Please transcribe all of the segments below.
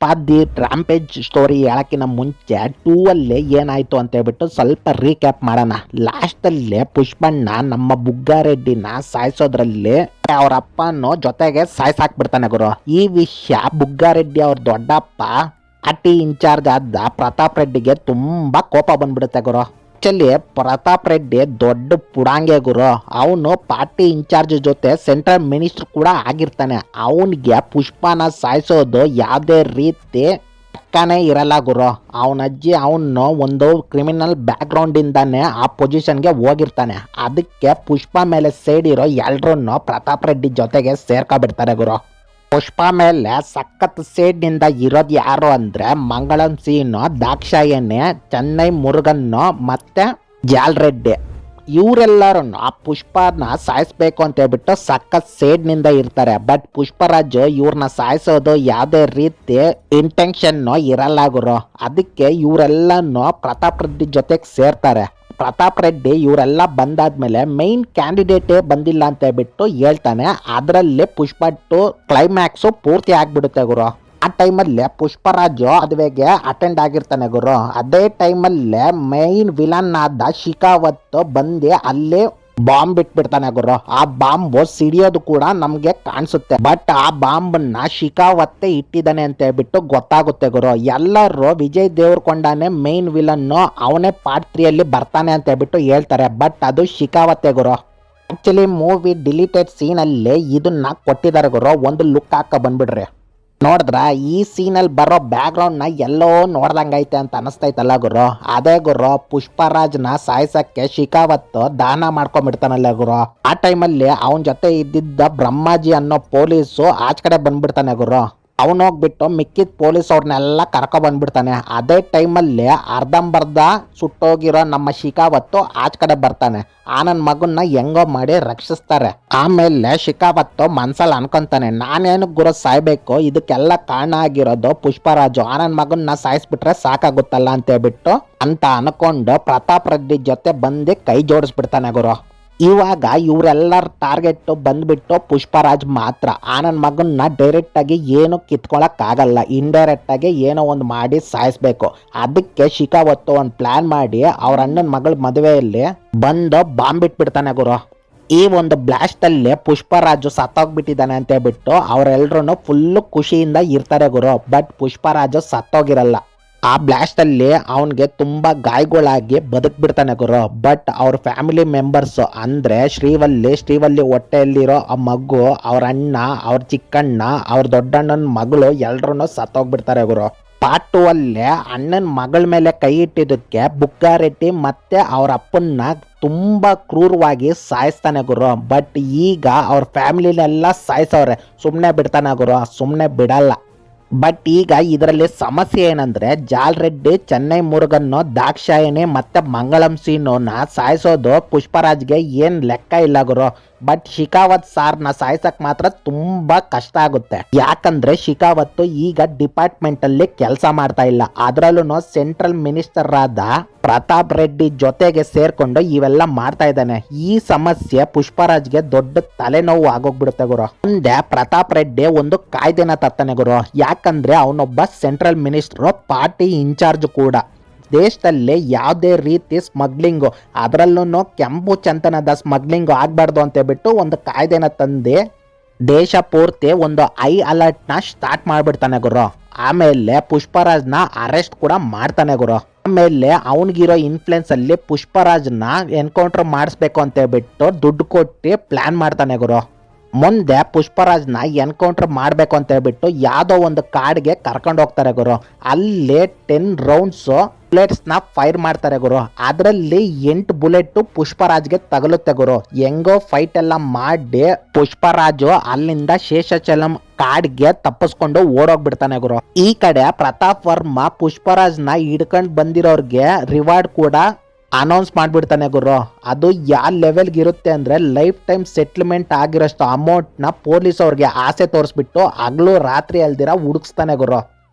ಪುಷ್ಪಾದಿ rampage story ಹೇಳಕ್ಕಿಂತ ಮುಂಚೆ 2 ಅಲ್ಲಿ ಏನಾಯ್ತು ಅಂತ ಹೇಳ್ಬಿಟ್ಟು ಸ್ವಲ್ಪ ರೀಕ್ಯಾಪ್ ಮಾಡೋಣ. ಲಾಸ್ಟ್ ಅಲ್ಲಿ ಪುಷ್ಪಣ್ಣ ನಮ್ಮ ಬುಗ್ಗಾರೆಡ್ಡಿನ ಸಾಯಿಸೋದ್ರಲ್ಲಿ ಅವ್ರ ಅಪ್ಪನೋ ಜೊತೆಗೆ ಸಾಯ್ಸಾಕ್ಬಿಡ್ತಾನೆ ಗುರು. ಈ ವಿಷಯ ಬುಗ್ಗಾರೆಡ್ಡಿ ಅವ್ರ ದೊಡ್ಡಪ್ಪ ಪಾರ್ಟಿ ಇನ್ಚಾರ್ಜ್ ಆದ ಪ್ರತಾಪ್ ರೆಡ್ಡಿಗೆ ತುಂಬಾ ಕೋಪ ಬಂದ್ಬಿಡುತ್ತೆ ಗುರು. ಆಕ್ಚುಲಿ ಪ್ರತಾಪ್ ರೆಡ್ಡಿ ದೊಡ್ಡ ಪುಡಾಂಗೆ ಗುರು. ಅವನು ಪಾರ್ಟಿ ಇನ್ಚಾರ್ಜ್ ಜೊತೆ ಸೆಂಟ್ರಲ್ ಮಿನಿಸ್ಟರ್ ಕೂಡ ಆಗಿರ್ತಾನೆ. ಅವನಿಗೆ ಪುಷ್ಪನ ಸಾಯಿಸೋದು ಯಾವುದೇ ರೀತಿ ಪಕ್ಕನೇ ಇರಲ್ಲ ಗುರು. ಅವನ ಅಜ್ಜಿ ಅವನು ಒಂದು ಕ್ರಿಮಿನಲ್ ಬ್ಯಾಕ್ ಗ್ರೌಂಡ್ ಇಂದಾನೆ ಆ ಪೊಸಿಷನ್ಗೆ ಹೋಗಿರ್ತಾನೆ. ಅದಕ್ಕೆ ಪುಷ್ಪ ಮೇಲೆ ಸೇಡಿರೋ ಎಲ್ರನ್ನು ಪ್ರತಾಪ್ ರೆಡ್ಡಿ ಜೊತೆಗೆ ಸೇರ್ಕೊಬಿಡ್ತಾರೆ ಗುರು. ಪುಷ್ಪ ಮೇಲೆ ಸಖತ್ ಸೇಡ್ನಿಂದ ಇರೋದು ಯಾರು ಅಂದ್ರೆ ಮಂಗಳಂ ಸೀನು, ದಾಕ್ಷಾಯಣಿ, ಚೆನ್ನೈ ಮುರುಗನ್ನು ಮತ್ತೆ ಜಾಲ್ ರೆಡ್ಡಿ. ಇವರೆಲ್ಲರೂ ಆ ಪುಷ್ಪನ ಸಾಯಿಸ್ಬೇಕು ಅಂತ ಹೇಳ್ಬಿಟ್ಟು ಸಖತ್ ಸೇಡ್ನಿಂದ ಇರ್ತಾರೆ. ಬಟ್ ಪುಷ್ಪರಾಜು ಇವ್ರನ್ನ ಸಾಯಿಸೋದು ಯಾವುದೇ ರೀತಿ ಇಂಟೆನ್ಷನ್ ಇರಲ್ಲ ಗುರು. ಅದಕ್ಕೆ ಇವರೆಲ್ಲನೂ ಪ್ರತಾಪ್ ರೆಡ್ಡಿ ಜೊತೆಗೆ ಸೇರ್ತಾರೆ. ಪ್ರತಾಪ್ ರೆಡ್ಡಿ ಇವರೆಲ್ಲ ಬಂದಾದ್ಮೇಲೆ ಮೈನ್ ಕ್ಯಾಂಡಿಡೇಟೇ ಬಂದಿಲ್ಲ ಅಂತ ಹೇಳ್ಬಿಟ್ಟು ಹೇಳ್ತಾನೆ. ಅದರಲ್ಲಿ ಪುಷ್ಪ 2 ಕ್ಲೈಮ್ಯಾಕ್ಸು ಪೂರ್ತಿ ಆಗ್ಬಿಡುತ್ತೆ ಗುರು. ಆ ಟೈಮಲ್ಲೇ ಪುಷ್ಪರಾಜು ಅದುವೆಗೆ ಅಟೆಂಡ್ ಆಗಿರ್ತಾನೆ ಗುರು. ಅದೇ ಟೈಮಲ್ಲೇ ಮೈನ್ ವಿಲನ್ ಆದ ಶಿಖಾವತ್ ಬಂದು ಅಲ್ಲೇ ಬಾಂಬ್ ಬಿಟ್ಬಿಡ್ತಾನೆ ಗುರು. ಆ ಬಾಂಬ್ ಸಿಡಿಯೋದು ಕೂಡ ನಮ್ಗೆ ಕಾಣಿಸುತ್ತೆ. ಬಟ್ ಆ ಬಾಂಬನ್ನ ಶಿಖಾವತ್ತೆ ಇಟ್ಟಿದ್ದಾನೆ ಅಂತ ಹೇಳ್ಬಿಟ್ಟು ಗೊತ್ತಾಗುತ್ತೆ ಗುರು. ಎಲ್ಲರೂ ವಿಜಯ್ ದೇವರಕೊಂಡನೇ ಮೈನ್ ವಿಲನ್ನು, ಅವನೇ ಪಾರ್ಟ್ 3 ಅಲ್ಲಿ ಬರ್ತಾನೆ ಅಂತ ಹೇಳ್ಬಿಟ್ಟು ಹೇಳ್ತಾರೆ. ಬಟ್ ಅದು ಶಿಖಾವತ್ತೆ ಗುರು. ಆಕ್ಚುಲಿ ಮೂವಿ ಡಿಲೀಟೆಡ್ ಸೀನ್ ಅಲ್ಲಿ ಇದನ್ನ ಕೊಟ್ಟಿದ್ದಾರೆ ಗುರು. ಒಂದು ಲುಕ್ ಹಾಕ ಬಂದ್ಬಿಡ್ರಿ. ನೋಡಿದ್ರ ಈ ಸೀನಲ್ಲಿ ಬರೋ ಬ್ಯಾಕ್ ಗ್ರೌಂಡ್ ನ ಎಲ್ಲೋ ನೋಡ್ದಂಗೈತೆ ಅಂತ ಅನಿಸ್ತೈತಲ್ಲ ಗುರು. ಅದೇ ಗುರು ಪುಷ್ಪರಾಜ್ನ ಸಾಯಿಸಕ್ಕೆ ಶಿಖಾವತ್ ದಾನ ಮಾಡ್ಕೊಂಡ್ಬಿಡ್ತಾನಲ್ಲ ಗುರು. ಆ ಟೈಮಲ್ಲಿ ಅವನ ಜೊತೆ ಇದ್ದಿದ್ದ ಬ್ರಹ್ಮಾಜಿ ಅನ್ನೋ ಪೊಲೀಸು ಆಚ ಕಡೆ ಬಂದ್ಬಿಡ್ತಾನೆ ಗುರು. ಅವನು ಹೋಗ್ಬಿಟ್ಟು ಮಿಕ್ಕಿದ ಪೊಲೀಸ್ ಅವ್ರನ್ನೆಲ್ಲ ಕರ್ಕೊ ಬಂದ್ಬಿಡ್ತಾನೆ. ಅದೇ ಟೈಮಲ್ಲಿ ಅರ್ಧಂಬರ್ಧ ಸುಟ್ಟೋಗಿರೋ ನಮ್ಮ ಶಿಖಾವತ್ತು ಆಚ ಕಡೆ ಬರ್ತಾನೆ. ಆ ನನ್ನ ಮಗನ್ನ ಹೆಂಗೋ ಮಾಡಿ ರಕ್ಷಿಸ್ತಾರೆ. ಆಮೇಲೆ ಶಿಖಾವತ್ತು ಮನ್ಸಲ್ಲಿ ಅನ್ಕೊಂತಾನೆ, ನಾನೇನು ಗುರು ಸಾಯ್ಬೇಕು, ಇದಕ್ಕೆಲ್ಲ ಕಾರಣ ಆಗಿರೋದು ಪುಷ್ಪರಾಜು. ಆ ನನ್ನ ಮಗನ್ನ ಸಾಯಿಸ್ಬಿಟ್ರೆ ಸಾಕಾಗುತ್ತಲ್ಲ ಅಂತ ಹೇಳ್ಬಿಟ್ಟು ಅಂತ ಅನ್ಕೊಂಡು ಪ್ರತಾಪ್ ರೆಡ್ಡಿ ಜೊತೆ ಬಂದು ಕೈ ಜೋಡಿಸ್ಬಿಡ್ತಾನೆ ಗುರು. ಇವಾಗ ಇವರೆಲ್ಲರ ಟಾರ್ಗೆಟ್ ಬಂದ್ಬಿಟ್ಟು ಪುಷ್ಪರಾಜ್ ಮಾತ್ರ. ಆ ನನ್ನ ಮಗನ್ನ ಡೈರೆಕ್ಟ್ ಆಗಿ ಏನು ಕಿತ್ಕೊಳಕ್ ಆಗಲ್ಲ, ಇಂಡೈರೆಕ್ಟ್ ಆಗಿ ಏನೋ ಒಂದು ಮಾಡಿ ಸಾಯಿಸ್ಬೇಕು. ಅದಕ್ಕೆ ಶಿಖಾವತ್ತು ಒಂದು ಪ್ಲಾನ್ ಮಾಡಿ ಅವ್ರ ಅಣ್ಣನ ಮಗಳ ಮದುವೆಯಲ್ಲಿ ಬಂದು ಬಾಂಬ್ ಬಿಟ್ಬಿಡ್ತಾನೆ ಗುರು. ಈ ಒಂದು ಬ್ಲಾಸ್ಟ್ ಅಲ್ಲಿ ಪುಷ್ಪರಾಜು ಸತ್ತೋಗ್ಬಿಟ್ಟಿದ್ದಾನೆ ಅಂತ ಹೇಳ್ಬಿಟ್ಟು ಅವರೆಲ್ಲರೂ ಫುಲ್ ಖುಷಿಯಿಂದ ಇರ್ತಾರೆ ಗುರು. ಬಟ್ ಪುಷ್ಪರಾಜು ಸತ್ತೋಗಿರಲ್ಲ. ಆ ಬ್ಲಾಸ್ಟ್ ಅಲ್ಲಿ ಅವನಿಗೆ ತುಂಬಾ ಗಾಯಗಳಾಗಿ ಬದುಕ್ಬಿಡ್ತಾನೆ ಗುರು. ಬಟ್ ಅವ್ರ ಫ್ಯಾಮಿಲಿ ಮೆಂಬರ್ಸ್ ಅಂದ್ರೆ ಶ್ರೀವಲ್ಲಿ ಹೊಟ್ಟೆಯಲ್ಲಿರೋ ಆ ಮಗು, ಅವ್ರ ಅಣ್ಣ, ಅವ್ರ ಚಿಕ್ಕಣ್ಣ, ಅವ್ರ ದೊಡ್ಡಣ್ಣನ ಮಗಳು ಎಲ್ರೂ ಸತ್ತೋಗ್ಬಿಡ್ತಾರೆ ಗುರು. ಪಾರ್ಟ್ 2 ಅಲ್ಲಿ ಅಣ್ಣನ ಮಗಳ ಮೇಲೆ ಕೈ ಇಟ್ಟಿದ್ದಕ್ಕೆ ಬುಗ್ಗಾರೆಡ್ಡಿ ಮತ್ತೆ ಅವ್ರ ಅಪ್ಪನ್ನ ತುಂಬಾ ಕ್ರೂರವಾಗಿ ಸಾಯಿಸ್ತಾನೆ ಗುರು. ಬಟ್ ಈಗ ಅವ್ರ ಫ್ಯಾಮಿಲಿನೆಲ್ಲ ಸಾಯಿಸವ್ರೆ. ಸುಮ್ಮನೆ ಬಿಡ್ತಾನೆ ಗುರು, ಸುಮ್ಮನೆ ಬಿಡಲ್ಲ. ಬಟ್ ಈಗ ಇದರಲ್ಲಿ ಸಮಸ್ಯೆ ಏನಂದ್ರೆ ಜಾಲ್ ರೆಡ್ಡಿ, ಚೆನ್ನೈ ಮುರುಗನ್ನು, ದಾಕ್ಷಾಯಣಿ ಮತ್ತೆ ಮಂಗಳಂ ಸೀನುನ ಸಾಯಿಸೋದು ಪುಷ್ಪರಾಜ್ಗೆ ಏನ್ ಲೆಕ್ಕ ಇಲ್ಲ ಗುರು. ಬಟ್ ಶಿಖಾವತ್ ಸಾರ್ನ ಸಾಯಿಸಕ್ ಮಾತ್ರ ತುಂಬಾ ಕಷ್ಟ ಆಗುತ್ತೆ. ಯಾಕಂದ್ರೆ ಶಿಖಾವತ್ ಈಗ ಡಿಪಾರ್ಟ್ಮೆಂಟ್ ಅಲ್ಲಿ ಕೆಲಸ ಮಾಡ್ತಾ ಇಲ್ಲ. ಅದ್ರಲ್ಲೂ ಸೆಂಟ್ರಲ್ ಮಿನಿಸ್ಟರ್ ಆದ ಪ್ರತಾಪ್ ರೆಡ್ಡಿ ಜೊತೆಗೆ ಸೇರ್ಕೊಂಡು ಇವೆಲ್ಲ ಮಾಡ್ತಾ ಇದ್ದಾನೆ. ಈ ಸಮಸ್ಯೆ ಪುಷ್ಪರಾಜ್ಗೆ ದೊಡ್ಡ ತಲೆನೋವು ಆಗೋಗ್ಬಿಡುತ್ತೆ ಗುರು. ಮುಂದೆ ಪ್ರತಾಪ್ ರೆಡ್ಡಿ ಒಂದು ಕಾಯ್ದೆನ ತರ್ತಾನೆ ಗುರು. ಯಾಕಂದ್ರೆ ಅವನೊಬ್ಬ ಸೆಂಟ್ರಲ್ ಮಿನಿಸ್ಟರ್, ಪಾರ್ಟಿ ಇನ್ಚಾರ್ಜ್ ಕೂಡ. ದೇಶದಲ್ಲಿ ಯಾವುದೇ ರೀತಿ ಸ್ಮಗ್ಲಿಂಗು, ಅದರಲ್ಲೂ ಕೆಂಪು ಚಂದನದ ಸ್ಮಗ್ಲಿಂಗ್ ಆಗ್ಬಾರ್ದು ಅಂತ ಹೇಳ್ಬಿಟ್ಟು ಒಂದು ಕಾಯ್ದೆನ ತಂದು ದೇಶ ಪೂರ್ತಿ ಒಂದು ಐ ಅಲರ್ಟ್ ನ ಸ್ಟಾರ್ಟ್ ಮಾಡ್ಬಿಡ್ತಾನೆ ಗುರು. ಆಮೇಲೆ ಪುಷ್ಪರಾಜ್ನ ಅರೆಸ್ಟ್ ಕೂಡ ಮಾಡ್ತಾನೆ ಗುರು. ಆಮೇಲೆ ಅವನಿಗಿರೋ ಇನ್ಫ್ಲುಯೆನ್ಸ್ ಅಲ್ಲಿ ಪುಷ್ಪರಾಜ್ನ ಎನ್ಕೌಂಟರ್ ಮಾಡಿಸ್ಬೇಕು ಅಂತ ಹೇಳ್ಬಿಟ್ಟು ದುಡ್ಡು ಕೊಟ್ಟು ಪ್ಲಾನ್ ಮಾಡ್ತಾನೆ ಗುರು. ಮುಂದೆ ಪುಷ್ಪರಾಜ್ನ ಎನ್ಕೌಂಟರ್ ಮಾಡಬೇಕು ಅಂತ ಹೇಳ್ಬಿಟ್ಟು ಯಾವುದೋ ಒಂದು ಕಾಡ್ಗೆ ಕರ್ಕೊಂಡು ಹೋಗ್ತಾರೆ ಗುರು. ಅಲ್ಲಿ 10 ರೌಂಡ್ಸ್ ಬುಲೆಟ್ಸ್ ನ ಫೈರ್ ಮಾಡ್ತಾರೆ ಗುರು. ಅದರಲ್ಲಿ 8 ಬುಲೆಟ್ ಪುಷ್ಪರಾಜ್ಗೆ ತಗಲುತ್ತೆ ಗುರು. ಹೆಂಗೋ ಫೈಟ್ ಎಲ್ಲ ಮಾಡಿ ಪುಷ್ಪರಾಜು ಅಲ್ಲಿಂದ ಶೇಷಾಚಲಂ ಕಾಡ್ಗೆ ತಪ್ಪಿಸ್ಕೊಂಡು ಓಡೋಗ್ಬಿಡ್ತಾನೆ ಗುರು. ಈ ಕಡೆ ಪ್ರತಾಪ್ ವರ್ಮಾ ಪುಷ್ಪರಾಜ್ನ ಹಿಡ್ಕೊಂಡು ಬಂದಿರೋರ್ಗೆ ರಿವಾರ್ಡ್ ಕೂಡ ಅನೌನ್ಸ್ ಮಾಡ್ಬಿಡ್ತಾನೆ ಗುರು. ಅದು ಯಾವ ಲೆವೆಲ್ಗೆ ಇರುತ್ತೆ ಅಂದ್ರೆ ಲೈಫ್ ಟೈಮ್ ಸೆಟ್ಲ್ಮೆಂಟ್ ಆಗಿರೋಷ್ಟು ಅಮೌಂಟ್ ನ ಪೊಲೀಸ್ ಅವ್ರಿಗೆ ಆಸೆ ತೋರಿಸ್ಬಿಟ್ಟು ಹಗಲು ರಾತ್ರಿ ಅಲ್ದಿರ ಹುಡುಕ್ಸ್ತಾನೆ ಗುರು.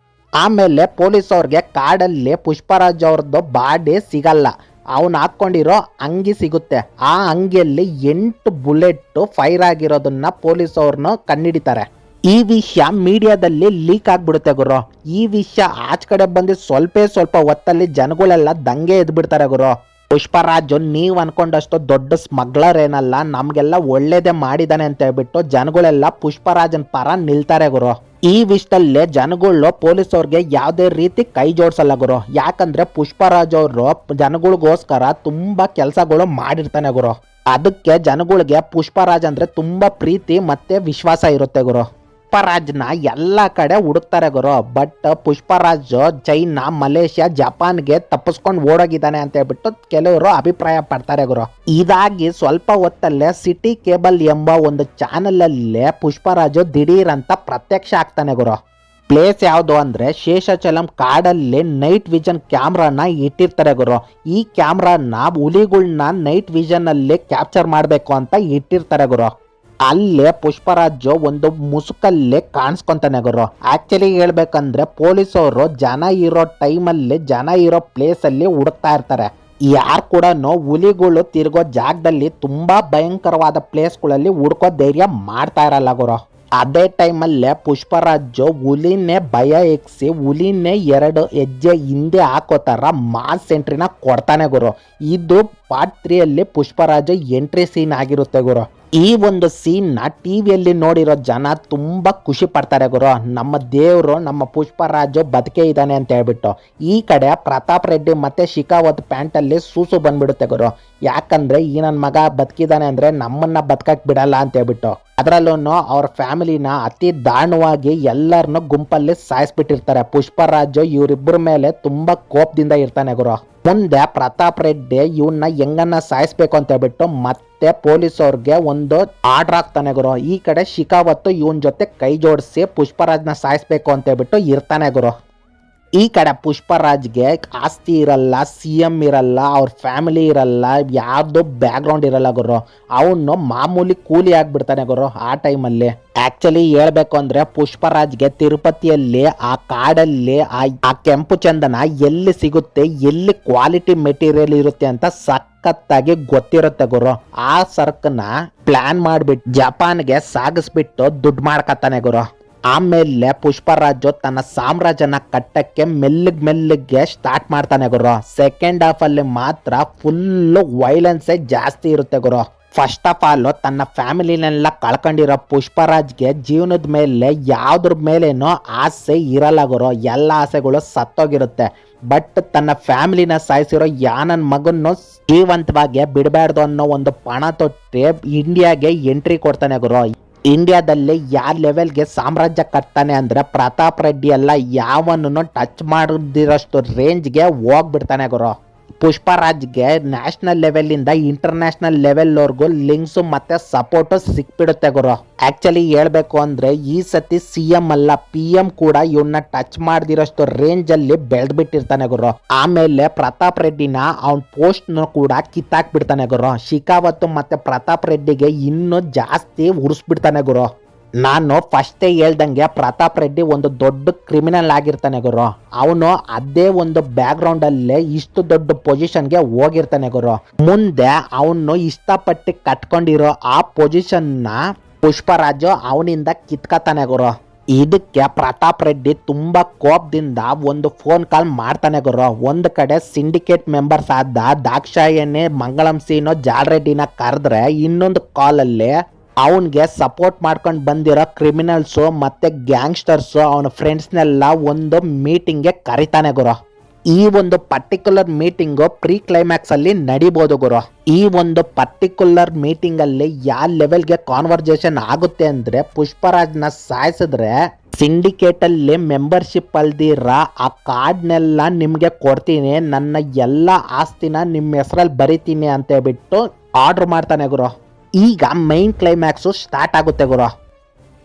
ಆಮೇಲೆ ಪೊಲೀಸ್ ಅವ್ರಿಗೆ ಕಾಡಲ್ಲಿ ಪುಷ್ಪರಾಜ್ ಅವ್ರದ್ದು ಬಾಡಿ ಸಿಗಲ್ಲ. ಅವನು ಹಾಕೊಂಡಿರೋ ಅಂಗಿ ಸಿಗುತ್ತೆ. ಆ ಅಂಗಿಯಲ್ಲಿ 8 ಬುಲೆಟ್ ಫೈರ್ ಆಗಿರೋದನ್ನ ಪೊಲೀಸ್ ಅವ್ರನ್ನ ಕಂಡಿಡಿತಾರೆ. ಈ ವಿಷಯ ಮೀಡಿಯಾದಲ್ಲಿ ಲೀಕ್ ಆಗ್ಬಿಡುತ್ತೆ ಗುರು. ಈ ವಿಷಯ ಆಚ ಕಡೆ ಬಂದು ಸ್ವಲ್ಪ ಹೊತ್ತಲ್ಲಿ ಜನಗಳೆಲ್ಲ ದಂಗೆ ಎದ್ಬಿಡ್ತಾರೆ ಗುರು. ಪುಷ್ಪರಾಜು ನೀವ್ ಅನ್ಕೊಂಡಷ್ಟು ದೊಡ್ಡ ಸ್ಮಗ್ಲರ್ ಏನಲ್ಲ, ನಮ್ಗೆಲ್ಲ ಒಳ್ಳೇದೇ ಮಾಡಿದಾನೆ ಅಂತ ಹೇಳ್ಬಿಟ್ಟು ಜನಗಳೆಲ್ಲ ಪುಷ್ಪರಾಜನ್ ಪರ ನಿಲ್ತಾರೆ ಗುರು. ಈ ವಿಷಯದಲ್ಲೇ ಜನಗಳು ಪೊಲೀಸ್ ಅವ್ರಿಗೆ ಯಾವ್ದೇ ರೀತಿ ಕೈ ಜೋಡ್ಸಲ್ಲ ಗುರು. ಯಾಕಂದ್ರೆ ಪುಷ್ಪರಾಜ್ ಅವರು ಜನಗಳಿಗೋಸ್ಕರ ತುಂಬಾ ಕೆಲಸಗಳು ಮಾಡಿರ್ತಾನೆ ಗುರು. ಅದಕ್ಕೆ ಜನಗಳಿಗೆ ಪುಷ್ಪರಾಜ್ ಅಂದ್ರೆ ತುಂಬಾ ಪ್ರೀತಿ ಮತ್ತೆ ವಿಶ್ವಾಸ ಇರುತ್ತೆ ಗುರು. ಪುಷ್ಪರಾಜ್ನ ಎಲ್ಲ ಕಡೆ ಹುಡುಕ್ತಾರೆ ಗುರು. ಬಟ್ ಪುಷ್ಪರಾಜ್ ಚೈನಾ, ಮಲೇಷ್ಯಾ, ಜಪಾನ್ಗೆ ತಪ್ಪಿಸ್ಕೊಂಡು ಓಡೋಗಿದ್ದಾನೆ ಅಂತ ಹೇಳ್ಬಿಟ್ಟು ಕೆಲವರು ಅಭಿಪ್ರಾಯ ಪಡ್ತಾರೆ ಗುರು. ಇದಾಗಿ ಸ್ವಲ್ಪ ಹೊತ್ತಲ್ಲೇ ಸಿಟಿ ಕೇಬಲ್ ಎಂಬ ಒಂದು ಚಾನೆಲ್ ಅಲ್ಲೇ ಪುಷ್ಪರಾಜು ದಿಢೀರ್ ಅಂತ ಪ್ರತ್ಯಕ್ಷ ಆಗ್ತಾನೆ ಗುರು. ಪ್ಲೇಸ್ ಯಾವುದು ಅಂದ್ರೆ ಶೇಷಾಚಲಂ ಕಾಡಲ್ಲಿ ನೈಟ್ ವಿಷನ್ ಕ್ಯಾಮ್ರಾನ ಇಟ್ಟಿರ್ತಾರೆ ಗುರು. ಈ ಕ್ಯಾಮ್ರಾನ ಹುಲಿಗಳನ್ನ ನೈಟ್ ವಿಷನ್ ಅಲ್ಲಿ ಕ್ಯಾಪ್ಚರ್ ಮಾಡಬೇಕು ಅಂತ ಇಟ್ಟಿರ್ತಾರೆ ಗುರು. ಅಲ್ಲೇ ಪುಷ್ಪರಾಜು ಒಂದು ಮುಸುಕಲ್ಲೇ ಕಾಣಿಸ್ಕೊಂತಾನೆ ಗುರು. ಆಕ್ಚುಲಿ ಹೇಳ್ಬೇಕಂದ್ರೆ ಪೊಲೀಸ್ ಅವರು ಜನ ಇರೋ ಟೈಮಲ್ಲಿ, ಜನ ಇರೋ ಪ್ಲೇಸ್ ಅಲ್ಲಿ ಹುಡುಕ್ತಾ ಇರ್ತಾರೆ. ಯಾರು ಕೂಡ ಹುಲಿಗಳು ತಿರುಗೋ ಜಾಗದಲ್ಲಿ, ತುಂಬಾ ಭಯಂಕರವಾದ ಪ್ಲೇಸ್ಗಳಲ್ಲಿ ಹುಡ್ಕೋ ಧೈರ್ಯ ಮಾಡ್ತಾ ಇರಲ್ಲ ಗುರು. ಅದೇ ಟೈಮಲ್ಲೇ ಪುಷ್ಪರಾಜು ಹುಲಿನೇ ಭಯ ಎಕ್ಸಿ ಹುಲಿನೇ 2 ಹೆಜ್ಜೆ ಹಿಂದೆ ಹಾಕೋ ತರ ಮಾಸ್ ಎಂಟ್ರಿನ ಕೊಡ್ತಾನೆ ಗುರು. ಇದು ಪಾರ್ಟ್ 3 ಅಲ್ಲಿ ಪುಷ್ಪರಾಜು ಎಂಟ್ರಿ ಸೀನ್ ಆಗಿರುತ್ತೆ ಗುರು. ಈ ಒಂದು ಸೀನ್ ನ ಟಿವಿಯಲ್ಲಿ ನೋಡಿರೋ ಜನ ತುಂಬಾ ಖುಷಿ ಪಡ್ತಾರೆ ಗುರು. ನಮ್ಮ ದೇವ್ರು, ನಮ್ಮ ಪುಷ್ಪರಾಜು ಬದುಕೆ ಇದ್ದಾನೆ ಅಂತ ಹೇಳ್ಬಿಟ್ಟು. ಈ ಕಡೆ ಪ್ರತಾಪ್ ರೆಡ್ಡಿ ಮತ್ತೆ ಶಿಖಾವತ್ ಪ್ಯಾಂಟ್ ಅಲ್ಲಿ ಸೂಸು ಬಂದ್ಬಿಡುತ್ತೆ ಗುರು. ಯಾಕಂದ್ರೆ ಈ ನನ್ನ ಮಗ ಬದುಕಿದಾನೆ ಅಂದ್ರೆ ನಮ್ಮನ್ನ ಬದುಕಕ್ ಬಿಡಲ್ಲ ಅಂತ ಹೇಳ್ಬಿಟ್ಟು. ಅದ್ರಲ್ಲೂ ಅವ್ರ ಫ್ಯಾಮಿಲಿನ ಅತಿ ದಾರುಣವಾಗಿ ಎಲ್ಲರನ್ನು ಗುಂಪಲ್ಲಿ ಸಾಯಿಸ್ಬಿಟ್ಟಿರ್ತಾರೆ. ಪುಷ್ಪರಾಜು ಇವರಿಬ್ಬರ ಮೇಲೆ ತುಂಬಾ ಕೋಪದಿಂದ ಇರ್ತಾನೆ ಗುರು. ಮುಂದೆ ಪ್ರತಾಪ್ ರೆಡ್ಡಿ ಇವನ್ನ ಹೆಂಗನ್ನ ಸಾಯಿಸ್ಬೇಕು ಅಂತ ಹೇಳ್ಬಿಟ್ಟು ಮತ್ತೆ ಪೊಲೀಸ್ ಅವ್ರಿಗೆ ಒಂದು ಆರ್ಡರ್ ಆಗ್ತಾನೆ ಗುರು. ಈ ಕಡೆ ಶಿಖಾವತ್ತು ಇವನ್ ಜೊತೆ ಕೈ ಜೋಡಿಸಿ ಪುಷ್ಪರಾಜ್ನ ಸಾಯಿಸ್ಬೇಕು ಅಂತ ಹೇಳ್ಬಿಟ್ಟು ಇರ್ತಾನೆ ಗುರು. ಈ ಕಡೆ ಪುಷ್ಪರಾಜ್ಗೆ ಆಸ್ತಿ ಇರಲ್ಲ, CM ಇರಲ್ಲ, ಅವ್ರ ಫ್ಯಾಮಿಲಿ ಇರಲ್ಲ, ಯಾವ್ದು ಬ್ಯಾಕ್ ಗ್ರೌಂಡ್ ಇರಲ್ಲ ಗುರು. ಅವನು ಮಾಮೂಲಿ ಕೂಲಿ ಆಗ್ಬಿಡ್ತಾನೆ ಗುರು ಆ ಟೈಮಲ್ಲಿ. ಆಕ್ಚುಲಿ ಹೇಳ್ಬೇಕು ಅಂದ್ರೆ ಪುಷ್ಪರಾಜ್ಗೆ ತಿರುಪತಿಯಲ್ಲಿ ಆ ಕಾಡಲ್ಲಿ ಆ ಕೆಂಪು ಚಂದನ ಎಲ್ಲಿ ಸಿಗುತ್ತೆ, ಎಲ್ಲಿ ಕ್ವಾಲಿಟಿ ಮೆಟೀರಿಯಲ್ ಇರುತ್ತೆ ಅಂತ ಸಖತ್ತಾಗಿ ಗೊತ್ತಿರುತ್ತೆ ಗುರು. ಆ ಸರ್ಕನ್ನ ಪ್ಲಾನ್ ಮಾಡ್ಬಿಟ್ಟು ಜಪಾನ್ಗೆ ಸಾಗಿಸ್ಬಿಟ್ಟು ದುಡ್ಡು ಮಾಡ್ಕತ್ತಾನೆ ಗುರು. ಆಮೇಲೆ ಪುಷ್ಪರಾಜು ತನ್ನ ಸಾಮ್ರಾಜ್ಯನ ಕಟ್ಟಕ್ಕೆ ಮೆಲ್ಲಿಗೆ ಸ್ಟಾರ್ಟ್ ಮಾಡ್ತಾನೆ ಗುರು. ಸೆಕೆಂಡ್ ಹಾಫ್ ಅಲ್ಲಿ ಮಾತ್ರ ಫುಲ್ ವೈಲೆನ್ಸ್ ಜಾಸ್ತಿ ಇರುತ್ತೆ ಗುರು. ಫಸ್ಟ್ ಆಫ್ ಆಲ್ ತನ್ನ ಫ್ಯಾಮಿಲಿನೆಲ್ಲ ಕಳ್ಕೊಂಡಿರೋ ಪುಷ್ಪರಾಜ್ಗೆ ಜೀವನದ ಮೇಲೆ ಯಾವ್ದ್ರ ಮೇಲೇನೋ ಆಸೆ ಇರಲ್ಲ ಗುರು. ಎಲ್ಲ ಆಸೆಗಳು ಸತ್ತೋಗಿರುತ್ತೆ. ಬಟ್ ತನ್ನ ಫ್ಯಾಮಿಲಿನ ಸಾಯಿಸಿರೋ ಯಾನನ್ ಮಗನ್ನು ಜೀವಂತವಾಗಿ ಬಿಡಬಾರ್ದು ಅನ್ನೋ ಒಂದು ಪಣ ತೊಟ್ಟಿ ಇಂಡಿಯಾಗೆ ಎಂಟ್ರಿ ಕೊಡ್ತಾನೆ ಗುರು. ಇಂಡಿಯಾದಲ್ಲಿ ಯಾವ ಲೆವೆಲ್ಗೆ ಸಾಮ್ರಾಜ್ಯ ಕಟ್ತಾನೆ ಅಂದ್ರೆ ಪ್ರತಾಪ್ ರೆಡ್ಡಿ ಎಲ್ಲ ಯಾವನ್ನೂ ಟಚ್ ಮಾಡದಿರೋಷ್ಟು ರೇಂಜ್ಗೆ ಹೋಗ್ಬಿಡ್ತಾನೆ ಗುರು. ಪುಷ್ಪರಾಜ್ಗೆ ನ್ಯಾಷನಲ್ ಲೆವೆಲ್ ಇಂದ ಇಂಟರ್ನ್ಯಾಷನಲ್ ಲೆವೆಲ್ ವರ್ಗೂ ಲಿಂಕ್ಸ್ ಮತ್ತೆ ಸಪೋರ್ಟ್ ಸಿಕ್ಬಿಡುತ್ತೆ ಗುರು. ಆಕ್ಚುಲಿ ಹೇಳ್ಬೇಕು ಅಂದ್ರೆ ಈ ಸತಿ CM ಅಲ್ಲ PM ಕೂಡ ಇವನ್ನ ಟಚ್ ಮಾಡದಿರೋಷ್ಟು ರೇಂಜ್ ಅಲ್ಲಿ ಬೆಳೆದ್ಬಿಟ್ಟಿರ್ತಾನೆ ಗುರು. ಆಮೇಲೆ ಪ್ರತಾಪ್ ರೆಡ್ಡಿನ ಅವನ್ ಪೋಸ್ಟ್ ಕೂಡ ಕಿತ್ತಾಕ್ಬಿಡ್ತಾನೆ ಗುರು. ಶಿಖಾವತ್ ಮತ್ತೆ ಪ್ರತಾಪ್ ರೆಡ್ಡಿಗೆ ಇನ್ನೂ ಜಾಸ್ತಿ ಉರ್ಸ್ಬಿಡ್ತಾನೆ ಗುರು. ನಾನು ಫಸ್ಟೇ ಹೇಳ್ದಂಗೆ ಪ್ರತಾಪ್ ರೆಡ್ಡಿ ಒಂದು ದೊಡ್ಡ ಕ್ರಿಮಿನಲ್ ಆಗಿರ್ತಾನೆ ಗುರು. ಅವನು ಅದೇ ಒಂದು ಬ್ಯಾಕ್ ಗ್ರೌಂಡ್ ಅಲ್ಲೇ ಇಷ್ಟು ದೊಡ್ಡ ಪೊಸಿಷನ್ಗೆ ಹೋಗಿರ್ತಾನೆ ಗುರು. ಮುಂದೆ ಅವನು ಇಷ್ಟಪಟ್ಟು ಕಟ್ಕೊಂಡಿರೋ ಆ ಪೊಸಿಷನ್ ನ ಪುಷ್ಪರಾಜು ಅವನಿಂದ ಕಿತ್ಕತಾನೆ ಗುರು. ಇದಕ್ಕೆ ಪ್ರತಾಪ್ ರೆಡ್ಡಿ ತುಂಬಾ ಕೋಪದಿಂದ ಒಂದು ಫೋನ್ ಕಾಲ್ ಮಾಡ್ತಾನೆ ಗುರು. ಒಂದ್ ಕಡೆ ಸಿಂಡಿಕೇಟ್ ಮೆಂಬರ್ಸ್ ಆದ ದಾಕ್ಷಾಯಣಿ, ಮಂಗಳಂ ಸೀನು, ಜಾಲ್ರೆಡ್ಡಿನ ಕರೆದ್ರೆ ಇನ್ನೊಂದು ಕಾಲ್ ಅಲ್ಲಿ ಅವನ್ಗೆ ಸಪೋರ್ಟ್ ಮಾಡ್ಕೊಂಡು ಬಂದಿರೋ ಕ್ರಿಮಿನಲ್ಸು ಮತ್ತೆ ಗ್ಯಾಂಗ್ಸ್ಟರ್ಸು ಅವನ ಫ್ರೆಂಡ್ಸ್ನೆಲ್ಲ ಒಂದು ಮೀಟಿಂಗ್ಗೆ ಕರಿತಾನೆ ಗುರು. ಈ ಒಂದು ಪರ್ಟಿಕ್ಯುಲರ್ ಮೀಟಿಂಗು ಪ್ರೀ ಕ್ಲೈಮ್ಯಾಕ್ಸ್ ಅಲ್ಲಿ ನಡಿಬಹುದು ಗುರು. ಈ ಒಂದು ಪರ್ಟಿಕ್ಯುಲರ್ ಮೀಟಿಂಗ್ ಅಲ್ಲಿ ಯಾವ ಲೆವೆಲ್ಗೆ ಕಾನ್ವರ್ಜೇಷನ್ ಆಗುತ್ತೆ ಅಂದ್ರೆ ಪುಷ್ಪರಾಜ್ನ ಸಾಯಿಸಿದ್ರೆ ಸಿಂಡಿಕೇಟ್ ಅಲ್ಲಿ ಮೆಂಬರ್ಶಿಪ್ ಅಲ್ದಿರ ಆ ಕಾರ್ಡ್ನೆಲ್ಲ ನಿಮ್ಗೆ ಕೊಡ್ತೀನಿ, ನನ್ನ ಎಲ್ಲ ಆಸ್ತಿನ ನಿಮ್ಮ ಹೆಸರಲ್ಲಿ ಬರಿತೀನಿ ಅಂತ ಹೇಳ್ಬಿಟ್ಟು ಆರ್ಡರ್ ಮಾಡ್ತಾನೆ ಗುರು. ಈಗ ಮೈನ್ ಕ್ಲೈಮ್ಯಾಕ್ಸು ಸ್ಟಾರ್ಟ್ ಆಗುತ್ತೆ ಗುರು.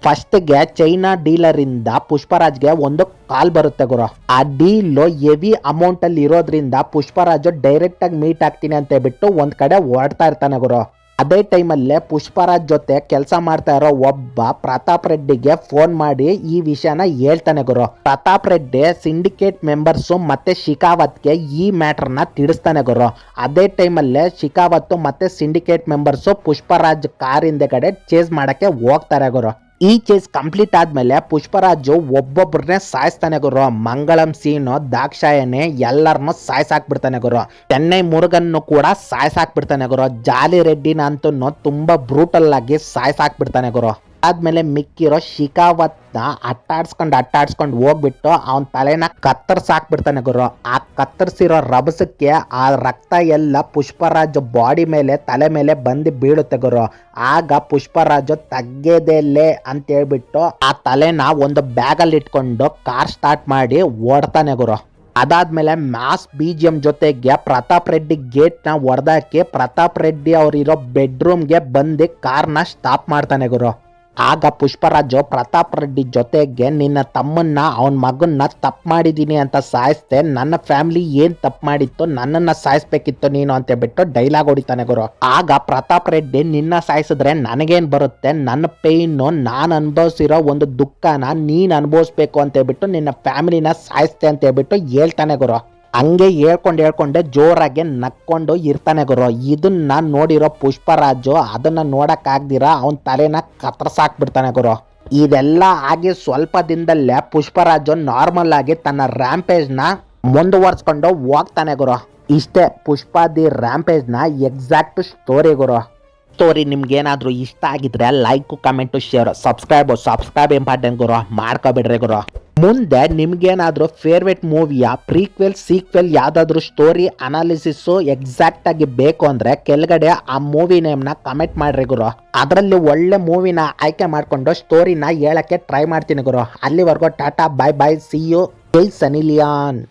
ಫಸ್ಟ್ಗೆ ಚೈನಾ ಡೀಲರ್ ಇಂದ ಪುಷ್ಪರಾಜ್ಗೆ ಒಂದು ಕಾಲ್ ಬರುತ್ತೆ ಗುರು. ಆ ಡೀಲ್ ಹೆವಿ ಅಮೌಂಟ್ ಅಲ್ಲಿ ಇರೋದ್ರಿಂದ ಪುಷ್ಪರಾಜ್ ಡೈರೆಕ್ಟ್ ಆಗಿ ಮೀಟ್ ಆಗ್ತೀನಿ ಅಂತ ಹೇಳ್ಬಿಟ್ಟು ಒಂದ್ ಕಡೆ ಓಡ್ತಾ ಇರ್ತಾನೆ ಗುರು. ಅದೇ ಟೈಮಲ್ಲೇ ಪುಷ್ಪರಾಜ್ ಜೊತೆ ಕೆಲಸ ಮಾಡ್ತಾ ಇರೋ ಒಬ್ಬ ಪ್ರತಾಪ್ ರೆಡ್ಡಿಗೆ ಫೋನ್ ಮಾಡಿ ಈ ವಿಷಯನ ಹೇಳ್ತಾನೆ ಗುರು. ಪ್ರತಾಪ್ ರೆಡ್ಡಿ ಸಿಂಡಿಕೇಟ್ ಮೆಂಬರ್ಸ್ ಮತ್ತೆ ಶಿಖಾವತ್ಗೆ ಈ ಮ್ಯಾಟರ್ನ ತಿಳಿಸ್ತಾನೆ ಗುರು. ಅದೇ ಟೈಮಲ್ಲೇ ಶಿಖಾವತ್ ಮತ್ತೆ ಸಿಂಡಿಕೇಟ್ ಮೆಂಬರ್ಸ್ ಪುಷ್ಪರಾಜ್ ಕಾರ್ ಹಿಂದೆಗಡೆ ಚೇಸ್ ಮಾಡಕ್ಕೆ ಹೋಗ್ತಾರೆ ಗುರು. ಈ ಚೇಸ್ ಕಂಪ್ಲೀಟ್ ಆದ್ಮೇಲೆ ಪುಷ್ಪರಾಜು ಒಬ್ಬೊಬ್ಬರನ್ನೇ ಸಾಯಿಸ್ತಾನೆ ಗುರು. ಮಂಗಳಂ ಸೀನು, ದಾಕ್ಷಾಯಣಿ ಎಲ್ಲರನ್ನು ಸಾಯ್ಸಾಕ್ಬಿಡ್ತಾನೆ ಗುರು. ಚೆನ್ನೈ ಮುರುಗನ್ನು ಕೂಡ ಸಾಯ್ಸಾಕ್ಬಿಡ್ತಾನೆ ಗುರು. ಜಾಲಿ ರೆಡ್ಡಿನ ಅಂತೂ ತುಂಬಾ ಬ್ರೂಟಲ್ ಆಗಿ ಸಾಯ್ಸಾಕ್ಬಿಡ್ತಾನೆ ಗುರು. ಆದ್ಮೇಲೆ ಮಿಕ್ಕಿರೋ ಶಿಖಾವತ್ನ ಅಟ್ಟಾಡ್ಸ್ಕೊಂಡು ಹೋಗ್ಬಿಟ್ಟು ಅವನ ತಲೆನ ಕತ್ತರ್ಸಾಕ್ಬಿಡ್ತಾನೆ ಗುರು. ಆ ಕತ್ತರಿಸಿರೋ ರಭಸಕ್ಕೆ ಆ ರಕ್ತ ಎಲ್ಲ ಪುಷ್ಪರಾಜ್ ಬಾಡಿ ಮೇಲೆ, ತಲೆ ಮೇಲೆ ಬಂದು ಬೀಳುತ್ತೆ ಗುರು. ಆಗ ಪುಷ್ಪರಾಜು ತಗ್ಗೆದೆಲ್ಲೇ ಅಂತ ಹೇಳ್ಬಿಟ್ಟು ಆ ತಲೆನ ಒಂದು ಬ್ಯಾಗಲ್ಲಿ ಇಟ್ಕೊಂಡು ಕಾರ್ ಸ್ಟಾರ್ಟ್ ಮಾಡಿ ಓಡ್ತಾನೆ ಗುರು. ಅದಾದ್ಮೇಲೆ ಮಾಸ್ BGM ಜೊತೆಗೆ ಪ್ರತಾಪ್ ರೆಡ್ಡಿ ಗೇಟ್ ನ ಹೊಡೆದಾಕಿ ಪ್ರತಾಪ್ ರೆಡ್ಡಿ ಅವರಿರೋ ಬೆಡ್ರೂಮ್ಗೆ ಬಂದು ಕಾರ್ನ ಸ್ಟಾಪ್ ಮಾಡ್ತಾನೆ ಗುರು. ಆಗ ಪುಷ್ಪರಾಜು ಪ್ರತಾಪ್ ರೆಡ್ಡಿ ಜೊತೆಗೆ ನಿನ್ನ ತಮ್ಮನ್ನ ಅವನ ಮಗನ್ನ ತಪ್ಪು ಮಾಡಿದೀನಿ ಅಂತ ಸಾಯಿಸ್ತೆ, ನನ್ನ ಫ್ಯಾಮಿಲಿ ಏನ್ ತಪ್ಪು ಮಾಡಿತ್ತು, ನನ್ನನ್ನ ಸಾಯಿಸ್ಬೇಕಿತ್ತು ನೀನು ಅಂತ ಬಿಟ್ಟು ಡೈಲಾಗ್ ಹೊಡಿತಾನೆ ಗುರು. ಆಗ ಪ್ರತಾಪ್ ರೆಡ್ಡಿ ನಿನ್ನ ಸಾಯಿಸಿದ್ರೆ ನನಗೇನ್ ಬರುತ್ತೆ, ನನ್ನ ಪೇಯ್ನು ನಾನು ಅನುಭವಿಸಿರೋ ಒಂದು ದುಃಖನ ನೀನ್ ಅನುಭವಿಸ್ಬೇಕು ಅಂತ ಹೇಳ್ಬಿಟ್ಟು ನಿನ್ನ ಫ್ಯಾಮಿಲಿನ ಸಾಯಿಸ್ತೆ ಅಂತ ಹೇಳ್ಬಿಟ್ಟು ಹೇಳ್ತಾನೆ ಗುರು. ಹಂಗೆ ಹೇಳ್ಕೊಂಡೆ ಜೋರಾಗಿ ನಕ್ಕೊಂಡು ಇರ್ತಾನೆ ಗುರು. ಇದನ್ನ ನೋಡಿರೋ ಪುಷ್ಪರಾಜು ಅದನ್ನ ನೋಡಕ್ ಆಗ್ದಿರ ಅವನ್ ತಲೆನ ಕತ್ತರ್ಸಾಕ್ಬಿಡ್ತಾನೆ ಗುರು. ಇದೆಲ್ಲ ಆಗಿ ಸ್ವಲ್ಪ ದಿನದಲ್ಲೇ ಪುಷ್ಪರಾಜು ನಾರ್ಮಲ್ ಆಗಿ ತನ್ನ ರ್ಯಾಂಪೇಜ್ ನ ಮುಂದುವರ್ಸ್ಕೊಂಡು ಹೋಗ್ತಾನೆ ಗುರು. ಇಷ್ಟೇ ಪುಷ್ಪ ದಿ ರ್ಯಾಂಪೇಜ್ ನ ಎಕ್ಸಾಕ್ಟ್ ಸ್ಟೋರಿ ಗುರು. ಸ್ಟೋರಿ ನಿಮ್ಗೆ ಏನಾದ್ರು ಇಷ್ಟ ಆಗಿದ್ರೆ like, comment, share, subscribe important ಗುರು, ಮಾಡ್ಕೊಬಿಡ್ರಿ ಗುರು. ಮುಂದೆ ನಿಮ್ಗೇನಾದ್ರೂ ಫೇವ್ರೇಟ್ ಮೂವಿಯ ಪ್ರೀಕ್ವೆಲ್, ಸೀಕ್ವೆಲ್ ಯಾವ್ದಾದ್ರು ಸ್ಟೋರಿ ಅನಾಲಿಸಿಸ್ ಎಕ್ಸಾಕ್ಟ್ ಆಗಿ ಬೇಕು ಅಂದ್ರೆ ಕೆಳಗಡೆ ಆ ಮೂವಿ ನೇಮ್ ನ ಕಮೆಂಟ್ ಮಾಡ್ರಿ ಗುರು. ಅದರಲ್ಲಿ ಒಳ್ಳೆ ಮೂವಿನ ಆಯ್ಕೆ ಮಾಡ್ಕೊಂಡು ಸ್ಟೋರಿನ ಹೇಳಕ್ಕೆ ಟ್ರೈ ಮಾಡ್ತೀನಿ ಗುರು. ಅಲ್ಲಿವರೆಗೂ tata, bye bye, see you, ಜೈ ಸನಿ ಲಿಯಾನ್.